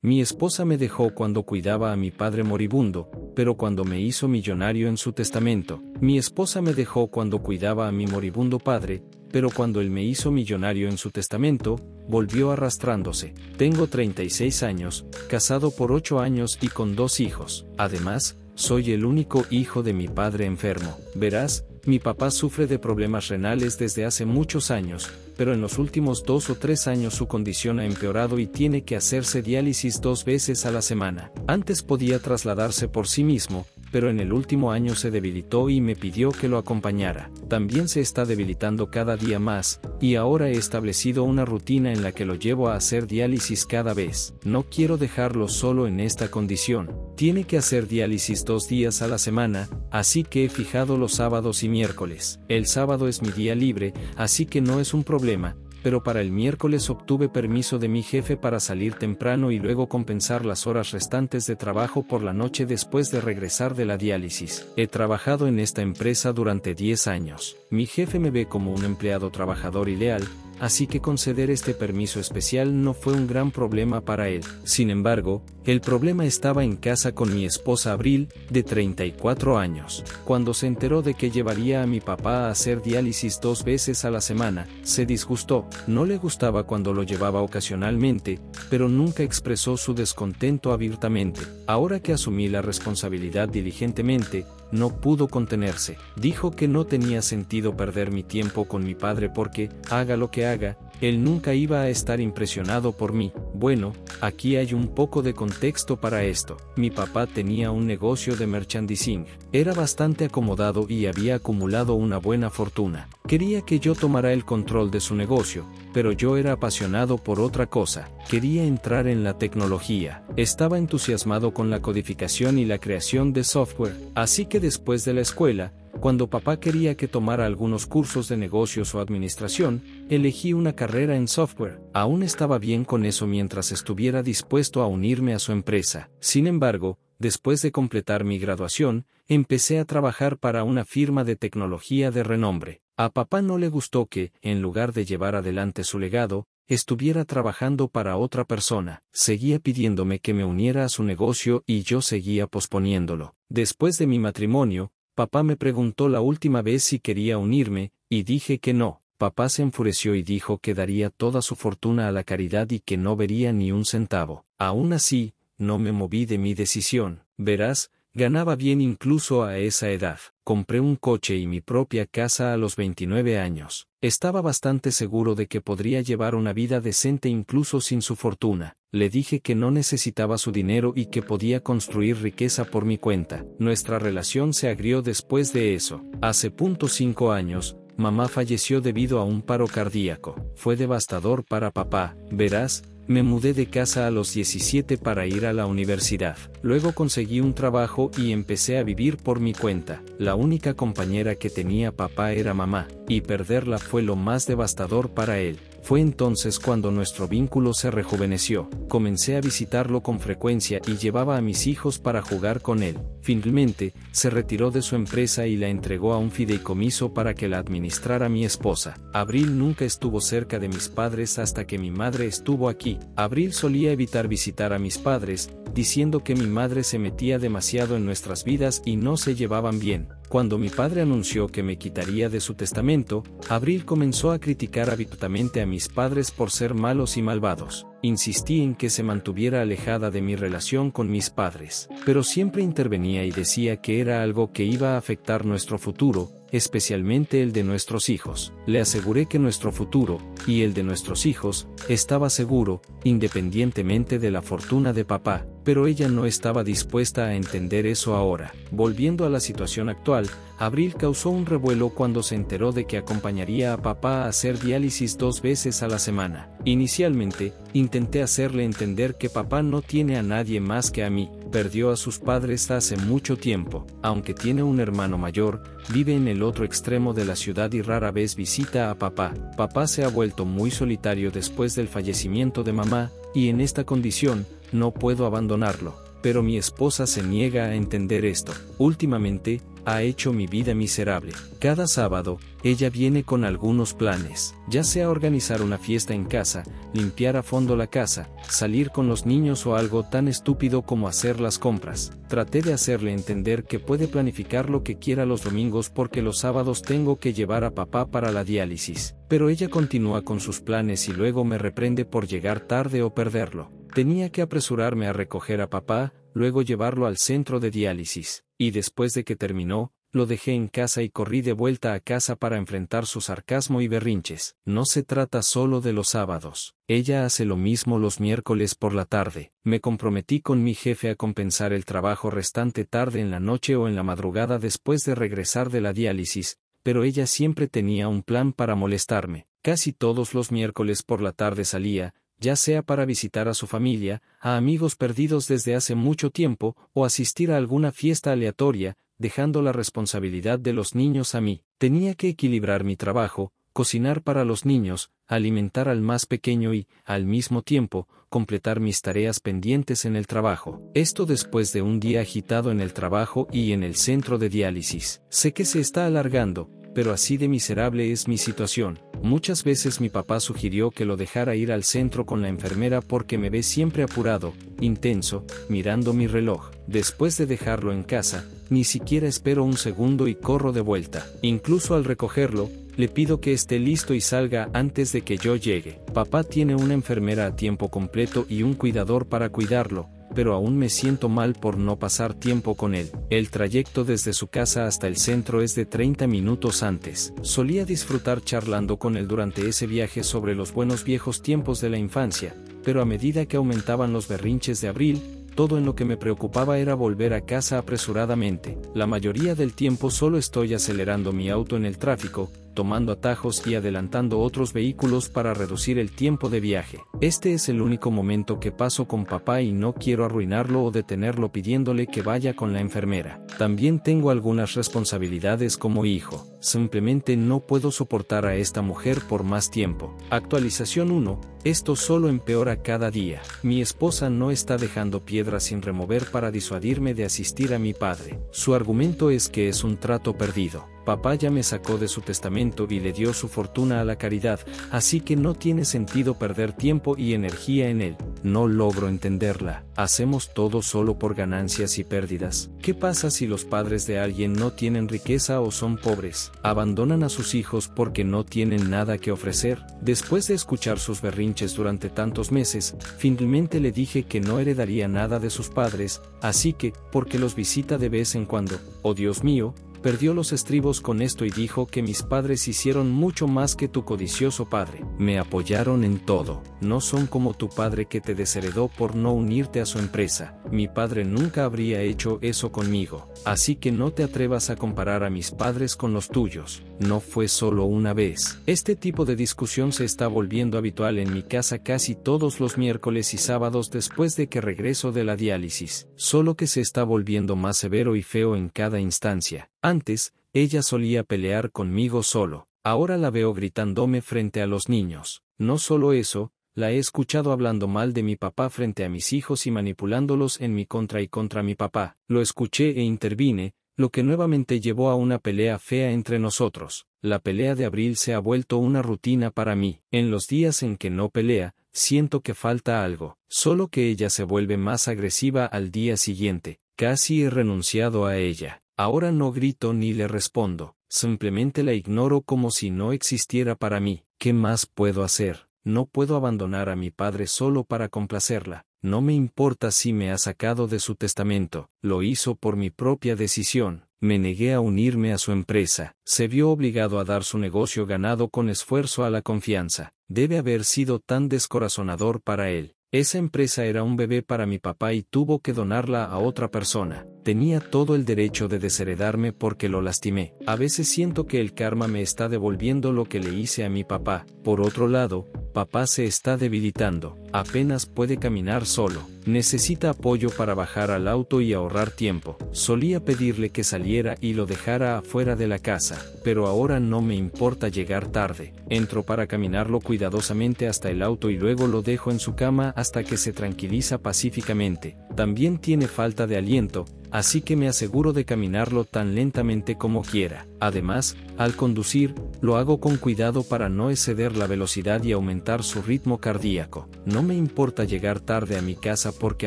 Mi esposa me dejó cuando cuidaba a mi padre moribundo, pero cuando me hizo millonario en su testamento. Mi esposa me dejó cuando cuidaba a mi moribundo padre, pero cuando él me hizo millonario en su testamento, volvió arrastrándose. Tengo 36 años, casado por 8 años y con 2 hijos. Además, soy el único hijo de mi padre enfermo. Verás, mi papá sufre de problemas renales desde hace muchos años, pero en los últimos 2 o 3 años su condición ha empeorado y tiene que hacerse diálisis 2 veces a la semana. Antes podía trasladarse por sí mismo, pero en el último año se debilitó y me pidió que lo acompañara. También se está debilitando cada día más, y ahora he establecido una rutina en la que lo llevo a hacer diálisis cada vez. No quiero dejarlo solo en esta condición. Tiene que hacer diálisis 2 días a la semana, así que he fijado los sábados y miércoles. El sábado es mi día libre, así que no es un problema, pero para el miércoles obtuve permiso de mi jefe para salir temprano y luego compensar las horas restantes de trabajo por la noche después de regresar de la diálisis. He trabajado en esta empresa durante 10 años. Mi jefe me ve como un empleado trabajador y leal, así que conceder este permiso especial no fue un gran problema para él. Sin embargo, el problema estaba en casa con mi esposa Abril, de 34 años. Cuando se enteró de que llevaría a mi papá a hacer diálisis 2 veces a la semana, se disgustó. No le gustaba cuando lo llevaba ocasionalmente, pero nunca expresó su descontento abiertamente. Ahora que asumí la responsabilidad diligentemente, no pudo contenerse. Dijo que no tenía sentido perder mi tiempo con mi padre porque, haga lo que haga, él nunca iba a estar impresionado por mí. Bueno, aquí hay un poco de contexto para esto. Mi papá tenía un negocio de merchandising. Era bastante acomodado y había acumulado una buena fortuna. Quería que yo tomara el control de su negocio, pero yo era apasionado por otra cosa. Quería entrar en la tecnología. Estaba entusiasmado con la codificación y la creación de software, así que después de la escuela, cuando papá quería que tomara algunos cursos de negocios o administración, elegí una carrera en software. Aún estaba bien con eso mientras estuviera dispuesto a unirme a su empresa. Sin embargo, después de completar mi graduación, empecé a trabajar para una firma de tecnología de renombre. A papá no le gustó que, en lugar de llevar adelante su legado, estuviera trabajando para otra persona. Seguía pidiéndome que me uniera a su negocio y yo seguía posponiéndolo. Después de mi matrimonio, papá me preguntó la última vez si quería unirme, y dije que no. Papá se enfureció y dijo que daría toda su fortuna a la caridad y que no vería ni un centavo. Aún así, no me moví de mi decisión. Verás, ganaba bien incluso a esa edad. Compré un coche y mi propia casa a los 29 años. Estaba bastante seguro de que podría llevar una vida decente incluso sin su fortuna. Le dije que no necesitaba su dinero y que podía construir riqueza por mi cuenta. Nuestra relación se agrió después de eso. Hace 5 años, mamá falleció debido a un paro cardíaco. Fue devastador para papá. Verás, me mudé de casa a los 17 para ir a la universidad. Luego conseguí un trabajo y empecé a vivir por mi cuenta. La única compañera que tenía papá era mamá, y perderla fue lo más devastador para él. Fue entonces cuando nuestro vínculo se rejuveneció. Comencé a visitarlo con frecuencia y llevaba a mis hijos para jugar con él. Finalmente, se retiró de su empresa y la entregó a un fideicomiso para que la administrara mi esposa. Abril nunca estuvo cerca de mis padres hasta que mi madre estuvo aquí. Abril solía evitar visitar a mis padres, diciendo que mi madre se metía demasiado en nuestras vidas y no se llevaban bien. Cuando mi padre anunció que me quitaría de su testamento, Abril comenzó a criticar abiertamente a mis padres por ser malos y malvados. Insistí en que se mantuviera alejada de mi relación con mis padres, pero siempre intervenía y decía que era algo que iba a afectar nuestro futuro, especialmente el de nuestros hijos. Le aseguré que nuestro futuro, y el de nuestros hijos, estaba seguro, independientemente de la fortuna de papá, pero ella no estaba dispuesta a entender eso ahora. Volviendo a la situación actual, Abril causó un revuelo cuando se enteró de que acompañaría a papá a hacer diálisis 2 veces a la semana. Inicialmente, intenté hacerle entender que papá no tiene a nadie más que a mí. Perdió a sus padres hace mucho tiempo. Aunque tiene un hermano mayor, vive en el otro extremo de la ciudad y rara vez visita a papá. Papá se ha vuelto muy solitario después del fallecimiento de mamá, y en esta condición, no puedo abandonarlo. Pero mi esposa se niega a entender esto. Últimamente, ha hecho mi vida miserable. Cada sábado, ella viene con algunos planes, ya sea organizar una fiesta en casa, limpiar a fondo la casa, salir con los niños o algo tan estúpido como hacer las compras. Traté de hacerle entender que puede planificar lo que quiera los domingos porque los sábados tengo que llevar a papá para la diálisis, pero ella continúa con sus planes y luego me reprende por llegar tarde o perderlo. Tenía que apresurarme a recoger a papá, luego llevarlo al centro de diálisis, y después de que terminó, lo dejé en casa y corrí de vuelta a casa para enfrentar su sarcasmo y berrinches. No se trata solo de los sábados. Ella hace lo mismo los miércoles por la tarde. Me comprometí con mi jefe a compensar el trabajo restante tarde en la noche o en la madrugada después de regresar de la diálisis, pero ella siempre tenía un plan para molestarme. Casi todos los miércoles por la tarde salía, ya sea para visitar a su familia, a amigos perdidos desde hace mucho tiempo, o asistir a alguna fiesta aleatoria, dejando la responsabilidad de los niños a mí. Tenía que equilibrar mi trabajo, cocinar para los niños, alimentar al más pequeño y, al mismo tiempo, completar mis tareas pendientes en el trabajo. Esto después de un día agitado en el trabajo y en el centro de diálisis. Sé que se está alargando, pero así de miserable es mi situación. Muchas veces mi papá sugirió que lo dejara ir al centro con la enfermera porque me ve siempre apurado, intenso, mirando mi reloj. Después de dejarlo en casa, ni siquiera espero un segundo y corro de vuelta. Incluso al recogerlo, le pido que esté listo y salga antes de que yo llegue. Papá tiene una enfermera a tiempo completo y un cuidador para cuidarlo, pero aún me siento mal por no pasar tiempo con él. El trayecto desde su casa hasta el centro es de 30 minutos antes. Solía disfrutar charlando con él durante ese viaje sobre los buenos viejos tiempos de la infancia, pero a medida que aumentaban los berrinches de Abril, todo en lo que me preocupaba era volver a casa apresuradamente. La mayoría del tiempo solo estoy acelerando mi auto en el tráfico, tomando atajos y adelantando otros vehículos para reducir el tiempo de viaje. Este es el único momento que paso con papá y no quiero arruinarlo o detenerlo pidiéndole que vaya con la enfermera. También tengo algunas responsabilidades como hijo. Simplemente no puedo soportar a esta mujer por más tiempo. Actualización 1. Esto solo empeora cada día. Mi esposa no está dejando piedras sin remover para disuadirme de asistir a mi padre. Su argumento es que es un trato perdido. Papá ya me sacó de su testamento y le dio su fortuna a la caridad, así que no tiene sentido perder tiempo y energía en él. No logro entenderla. ¿Hacemos todo solo por ganancias y pérdidas? ¿Qué pasa si los padres de alguien no tienen riqueza o son pobres? ¿Abandonan a sus hijos porque no tienen nada que ofrecer? Después de escuchar sus berrinches durante tantos meses, finalmente le dije que no heredaría nada de sus padres, así que, porque los visita de vez en cuando. Oh Dios mío, perdió los estribos con esto y dijo que mis padres hicieron mucho más que tu codicioso padre. Me apoyaron en todo. No son como tu padre que te desheredó por no unirte a su empresa. Mi padre nunca habría hecho eso conmigo. Así que no te atrevas a comparar a mis padres con los tuyos. No fue solo una vez. Este tipo de discusión se está volviendo habitual en mi casa casi todos los miércoles y sábados después de que regreso de la diálisis. Solo que se está volviendo más severo y feo en cada instancia. Antes, ella solía pelear conmigo solo. Ahora la veo gritándome frente a los niños. No solo eso, la he escuchado hablando mal de mi papá frente a mis hijos y manipulándolos en mi contra y contra mi papá. Lo escuché e intervine, lo que nuevamente llevó a una pelea fea entre nosotros. La pelea de Abril se ha vuelto una rutina para mí. En los días en que no pelea, siento que falta algo. Solo que ella se vuelve más agresiva al día siguiente. Casi he renunciado a ella. Ahora no grito ni le respondo, simplemente la ignoro como si no existiera para mí. ¿Qué más puedo hacer? No puedo abandonar a mi padre solo para complacerla. No me importa si me ha sacado de su testamento, lo hizo por mi propia decisión. Me negué a unirme a su empresa. Se vio obligado a dar su negocio ganado con esfuerzo a la confianza. Debe haber sido tan descorazonador para él. Esa empresa era un bebé para mi papá y tuvo que donarla a otra persona. Tenía todo el derecho de desheredarme porque lo lastimé. A veces siento que el karma me está devolviendo lo que le hice a mi papá. Por otro lado, papá se está debilitando. Apenas puede caminar solo. Necesita apoyo para bajar al auto y ahorrar tiempo. Solía pedirle que saliera y lo dejara afuera de la casa, pero ahora no me importa llegar tarde. Entro para caminarlo cuidadosamente hasta el auto y luego lo dejo en su cama hasta que se tranquiliza pacíficamente. También tiene falta de aliento, así que me aseguro de caminarlo tan lentamente como quiera. Además, al conducir, lo hago con cuidado para no exceder la velocidad y aumentar su ritmo cardíaco. No me importa llegar tarde a mi casa porque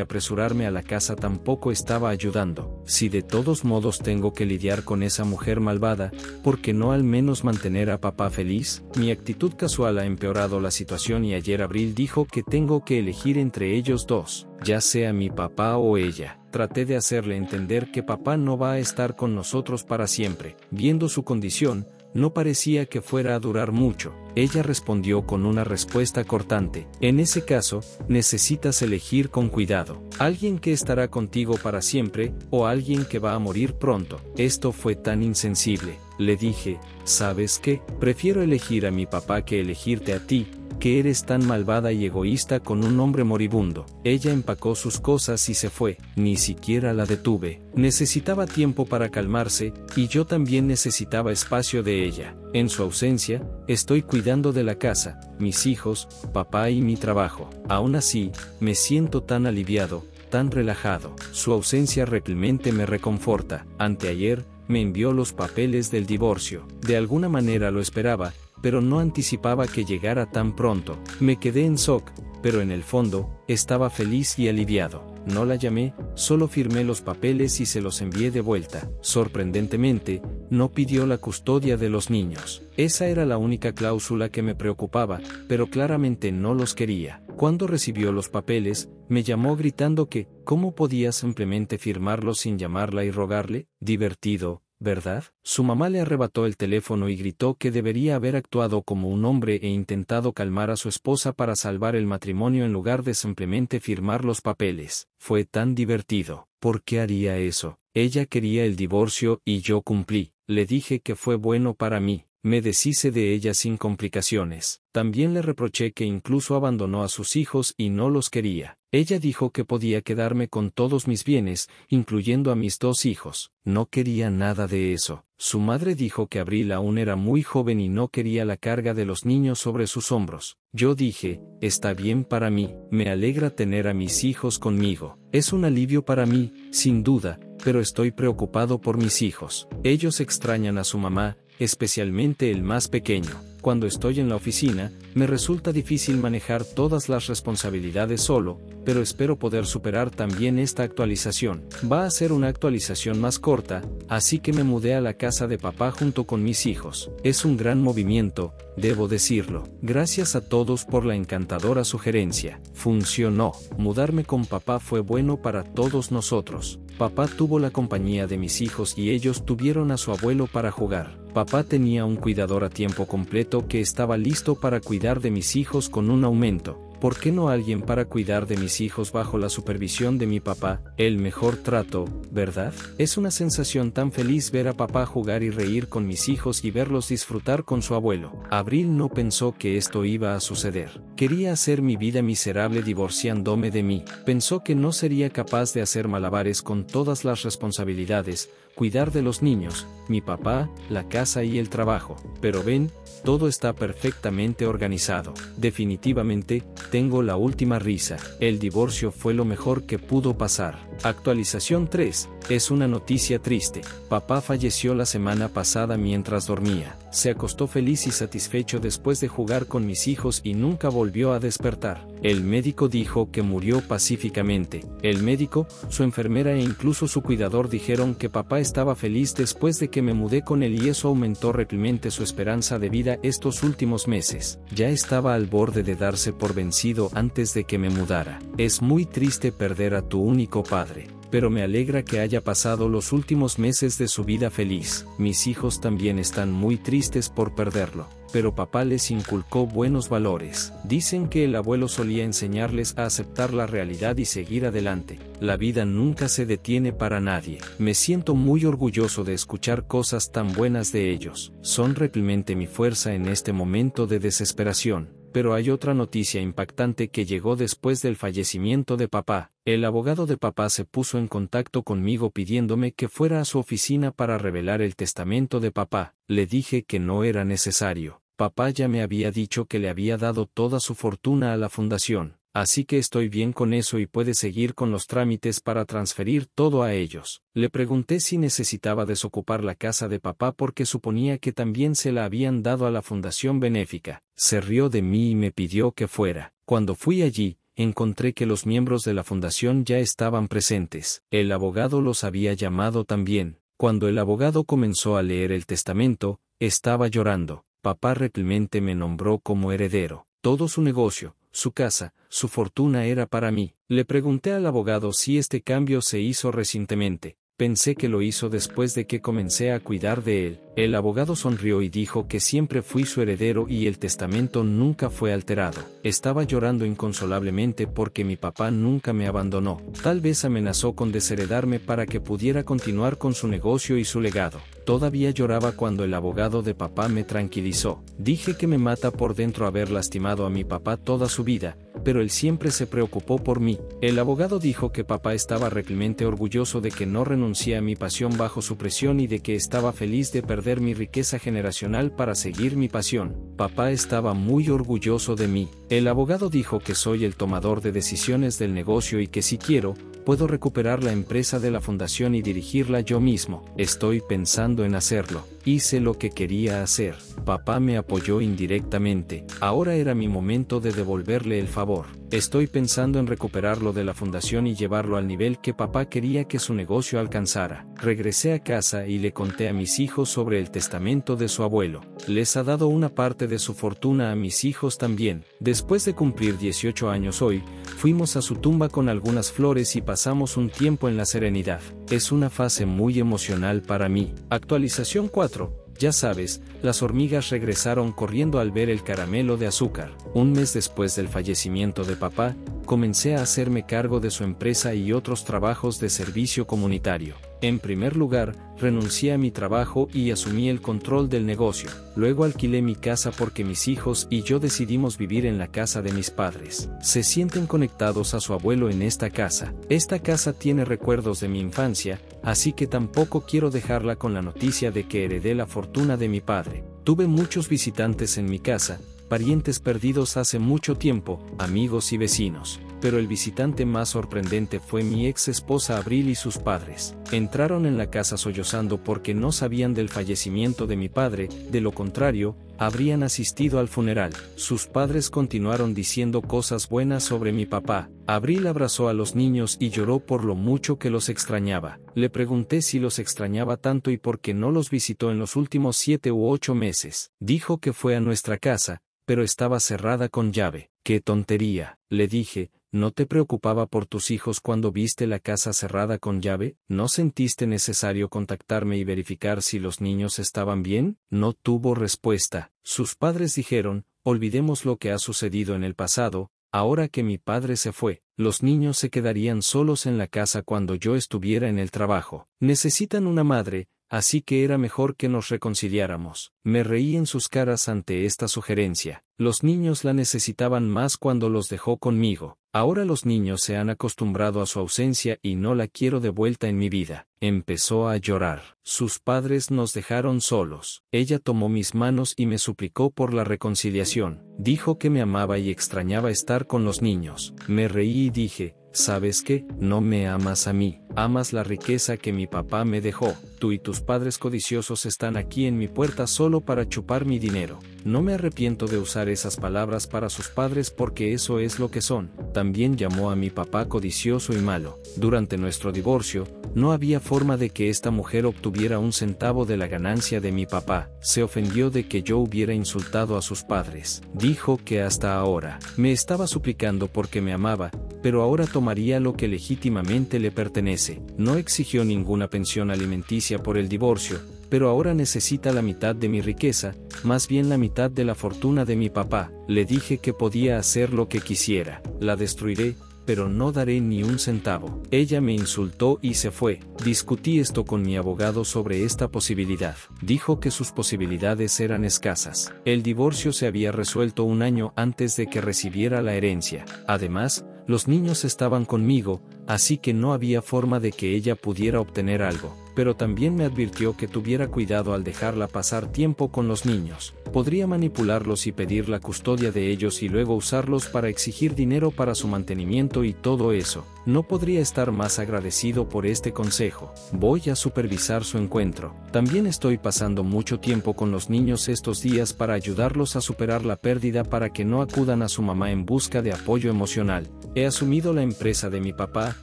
apresurarme a la casa tampoco estaba ayudando. Si de todos modos tengo que lidiar con esa mujer malvada, ¿por qué no al menos mantener a papá feliz? Mi actitud casual ha empeorado la situación y ayer Abril dijo que tengo que elegir entre ellos dos, ya sea mi papá o ella. Traté de hacerle entender que papá no va a estar con nosotros para siempre. Viendo su condición, no parecía que fuera a durar mucho. Ella respondió con una respuesta cortante. En ese caso, necesitas elegir con cuidado. Alguien que estará contigo para siempre, o alguien que va a morir pronto. Esto fue tan insensible. Le dije, ¿sabes qué? Prefiero elegir a mi papá que elegirte a ti, que eres tan malvada y egoísta con un hombre moribundo. Ella empacó sus cosas y se fue. Ni siquiera la detuve. Necesitaba tiempo para calmarse, y yo también necesitaba espacio de ella. En su ausencia, estoy cuidando de la casa, mis hijos, papá y mi trabajo. Aún así, me siento tan aliviado, tan relajado. Su ausencia realmente me reconforta. Anteayer, me envió los papeles del divorcio. De alguna manera lo esperaba, pero no anticipaba que llegara tan pronto. Me quedé en shock, pero en el fondo, estaba feliz y aliviado. No la llamé, solo firmé los papeles y se los envié de vuelta. Sorprendentemente, no pidió la custodia de los niños. Esa era la única cláusula que me preocupaba, pero claramente no los quería. Cuando recibió los papeles, me llamó gritando que, ¿cómo podía simplemente firmarlos sin llamarla y rogarle? Divertido, ¿verdad? Su mamá le arrebató el teléfono y gritó que debería haber actuado como un hombre e intentado calmar a su esposa para salvar el matrimonio en lugar de simplemente firmar los papeles. Fue tan divertido. ¿Por qué haría eso? Ella quería el divorcio y yo cumplí. Le dije que fue bueno para mí. Me deshice de ella sin complicaciones. También le reproché que incluso abandonó a sus hijos y no los quería. Ella dijo que podía quedarme con todos mis bienes, incluyendo a mis 2 hijos. No quería nada de eso. Su madre dijo que Abril aún era muy joven y no quería la carga de los niños sobre sus hombros. Yo dije, está bien para mí, me alegra tener a mis hijos conmigo. Es un alivio para mí, sin duda, pero estoy preocupado por mis hijos. Ellos extrañan a su mamá, especialmente el más pequeño. Cuando estoy en la oficina, me resulta difícil manejar todas las responsabilidades solo, pero espero poder superar también esta actualización. Va a ser una actualización más corta, así que me mudé a la casa de papá junto con mis hijos. Es un gran movimiento, debo decirlo. Gracias a todos por la encantadora sugerencia. Funcionó. Mudarme con papá fue bueno para todos nosotros. Papá tuvo la compañía de mis hijos y ellos tuvieron a su abuelo para jugar. Papá tenía un cuidador a tiempo completo que estaba listo para cuidar de mis hijos con un aumento. ¿Por qué no alguien para cuidar de mis hijos bajo la supervisión de mi papá? El mejor trato, ¿verdad? Es una sensación tan feliz ver a papá jugar y reír con mis hijos y verlos disfrutar con su abuelo. Abril no pensó que esto iba a suceder. Quería hacer mi vida miserable divorciándome de mí. Pensó que no sería capaz de hacer malabares con todas las responsabilidades, cuidar de los niños, mi papá, la casa y el trabajo. Pero ven, todo está perfectamente organizado. Definitivamente, tengo la última risa. El divorcio fue lo mejor que pudo pasar. Actualización 3. Es una noticia triste. Papá falleció la semana pasada mientras dormía. Se acostó feliz y satisfecho después de jugar con mis hijos y nunca volvió a despertar. El médico dijo que murió pacíficamente. El médico, su enfermera e incluso su cuidador dijeron que papá estaba feliz después de que me mudé con él y eso aumentó realmente su esperanza de vida estos últimos meses. Ya estaba al borde de darse por vencido antes de que me mudara. Es muy triste perder a tu único padre, pero me alegra que haya pasado los últimos meses de su vida feliz. Mis hijos también están muy tristes por perderlo, pero papá les inculcó buenos valores. Dicen que el abuelo solía enseñarles a aceptar la realidad y seguir adelante. La vida nunca se detiene para nadie. Me siento muy orgulloso de escuchar cosas tan buenas de ellos. Son realmente mi fuerza en este momento de desesperación. Pero hay otra noticia impactante que llegó después del fallecimiento de papá. El abogado de papá se puso en contacto conmigo pidiéndome que fuera a su oficina para revelar el testamento de papá. Le dije que no era necesario. Papá ya me había dicho que le había dado toda su fortuna a la fundación. así que estoy bien con eso y puede seguir con los trámites para transferir todo a ellos. Le pregunté si necesitaba desocupar la casa de papá porque suponía que también se la habían dado a la fundación benéfica. Se rió de mí y me pidió que fuera. Cuando fui allí, encontré que los miembros de la fundación ya estaban presentes. El abogado los había llamado también. Cuando el abogado comenzó a leer el testamento, estaba llorando. Papá realmente me nombró como heredero. Todo su negocio, su casa, su fortuna era para mí. Le pregunté al abogado si este cambio se hizo recientemente. Pensé que lo hizo después de que comencé a cuidar de él. El abogado sonrió y dijo que siempre fui su heredero y el testamento nunca fue alterado. Estaba llorando inconsolablemente porque mi papá nunca me abandonó. Tal vez amenazó con desheredarme para que pudiera continuar con su negocio y su legado. Todavía lloraba cuando el abogado de papá me tranquilizó. Dije que me mata por dentro haber lastimado a mi papá toda su vida, pero él siempre se preocupó por mí. El abogado dijo que papá estaba realmente orgulloso de que no renuncié a mi pasión bajo su presión y de que estaba feliz de perder mi riqueza generacional para seguir mi pasión. Papá estaba muy orgulloso de mí. El abogado dijo que soy el tomador de decisiones del negocio y que si quiero, puedo recuperar la empresa de la fundación y dirigirla yo mismo. Estoy pensando en hacerlo. Hice lo que quería hacer. Papá me apoyó indirectamente. Ahora era mi momento de devolverle el favor. Estoy pensando en recuperarlo de la fundación y llevarlo al nivel que papá quería que su negocio alcanzara. Regresé a casa y le conté a mis hijos sobre el testamento de su abuelo. Les ha dado una parte de su fortuna a mis hijos también. Después de cumplir 18 años hoy, fuimos a su tumba con algunas flores y pasamos un tiempo en la serenidad. Es una fase muy emocional para mí. Actualización 4. Ya sabes, las hormigas regresaron corriendo al ver el caramelo de azúcar. Un mes después del fallecimiento de papá, comencé a hacerme cargo de su empresa y otros trabajos de servicio comunitario. En primer lugar, renuncié a mi trabajo y asumí el control del negocio. Luego alquilé mi casa porque mis hijos y yo decidimos vivir en la casa de mis padres. Se sienten conectados a su abuelo en esta casa. Esta casa tiene recuerdos de mi infancia, así que tampoco quiero dejarla con la noticia de que heredé la fortuna de mi padre. Tuve muchos visitantes en mi casa, parientes perdidos hace mucho tiempo, amigos y vecinos. Pero el visitante más sorprendente fue mi ex esposa Abril y sus padres. Entraron en la casa sollozando porque no sabían del fallecimiento de mi padre, de lo contrario, habrían asistido al funeral. Sus padres continuaron diciendo cosas buenas sobre mi papá. Abril abrazó a los niños y lloró por lo mucho que los extrañaba. Le pregunté si los extrañaba tanto y por qué no los visitó en los últimos 7 u 8 meses. Dijo que fue a nuestra casa, pero estaba cerrada con llave. ¡Qué tontería!, le dije. ¿No te preocupaba por tus hijos cuando viste la casa cerrada con llave? ¿No sentiste necesario contactarme y verificar si los niños estaban bien? No tuvo respuesta. Sus padres dijeron, olvidemos lo que ha sucedido en el pasado, ahora que mi padre se fue, los niños se quedarían solos en la casa cuando yo estuviera en el trabajo. Necesitan una madre, así que era mejor que nos reconciliáramos. Me reí en sus caras ante esta sugerencia. Los niños la necesitaban más cuando los dejó conmigo. Ahora los niños se han acostumbrado a su ausencia y no la quiero de vuelta en mi vida. Empezó a llorar. Sus padres nos dejaron solos. Ella tomó mis manos y me suplicó por la reconciliación. Dijo que me amaba y extrañaba estar con los niños. Me reí y dije, ¿sabes qué? No me amas a mí, amas la riqueza que mi papá me dejó. Tú y tus padres codiciosos están aquí en mi puerta solo para chupar mi dinero. No me arrepiento de usar esas palabras para sus padres porque eso es lo que son. También llamó a mi papá codicioso y malo. Durante nuestro divorcio, no había forma de que esta mujer obtuviera un centavo de la ganancia de mi papá. Se ofendió de que yo hubiera insultado a sus padres. Dijo que hasta ahora me estaba suplicando porque me amaba, pero ahora tomaría lo que legítimamente le pertenece. No exigió ninguna pensión alimenticia por el divorcio, pero ahora necesita la mitad de mi riqueza, más bien la mitad de la fortuna de mi papá. Le dije que podía hacer lo que quisiera. La destruiré, pero no daré ni un centavo. Ella me insultó y se fue. Discutí esto con mi abogado sobre esta posibilidad. Dijo que sus posibilidades eran escasas. El divorcio se había resuelto un año antes de que recibiera la herencia. Además, los niños estaban conmigo, así que no había forma de que ella pudiera obtener algo, pero también me advirtió que tuviera cuidado al dejarla pasar tiempo con los niños. Podría manipularlos y pedir la custodia de ellos y luego usarlos para exigir dinero para su mantenimiento y todo eso. No podría estar más agradecido por este consejo. Voy a supervisar su encuentro. También estoy pasando mucho tiempo con los niños estos días para ayudarlos a superar la pérdida para que no acudan a su mamá en busca de apoyo emocional. He asumido la empresa de mi papá,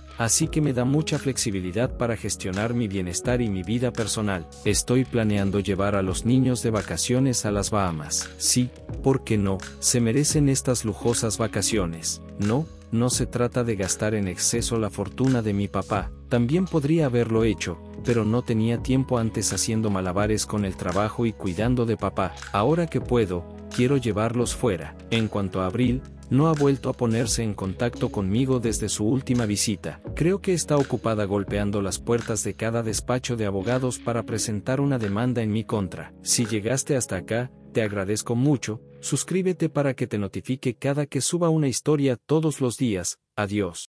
así que me da mucha flexibilidad para gestionar mi bienestar y mi vida personal. Estoy planeando llevar a los niños de vacaciones a las Bahamas. Sí, ¿por qué no? Se merecen estas lujosas vacaciones. No se trata de gastar en exceso la fortuna de mi papá. También podría haberlo hecho, pero no tenía tiempo antes haciendo malabares con el trabajo y cuidando de papá. Ahora que puedo, quiero llevarlos fuera. En cuanto a Abril, no ha vuelto a ponerse en contacto conmigo desde su última visita. Creo que está ocupada golpeando las puertas de cada despacho de abogados para presentar una demanda en mi contra. Si llegaste hasta acá, te agradezco mucho. Suscríbete para que te notifique cada que suba una historia todos los días. Adiós.